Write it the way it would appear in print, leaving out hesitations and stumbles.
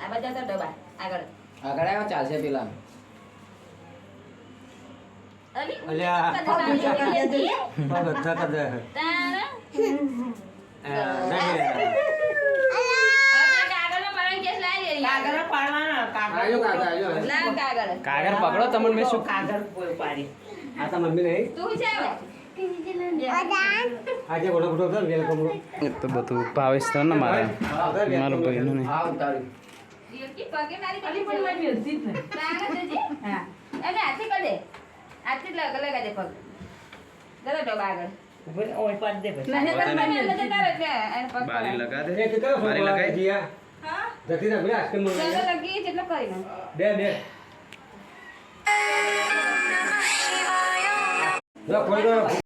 આ બધા તો ડબ્બા આગળ આગળ આવ્યો ચાલશે પેલા અલી અલ્યા. બધા કદે તારા કાગળ પાડવાના આજો કાકા આજો કાગળ પકડો તમને મેં શું કાગળ પાડી આ તો મમ્મી નહીં તું છે હવે આજે બોલો બોલો કર વેલકમ એ તો બધું ભાવેશ તો ને મારા મારો ભાઈનો નહીં હા ઉતારી કી પગે મારી અલી પણ મેં બેસી જ નહીં તારા જજી હા અને આથી કર દે આથી લગા દે પગ જરા ડબ્બા આગળ ઉભરે ઓય પાડ દે ભાઈ મને તો મને અંદર જતા રહે એટલે એને પગ બારી લગા દે એ કેટલો બારી લગાઈ જીયા હા જતી ના ભાઈ આસ્કે મને ચલો લગી જેટલો કરી નાખ બે જો કોઈ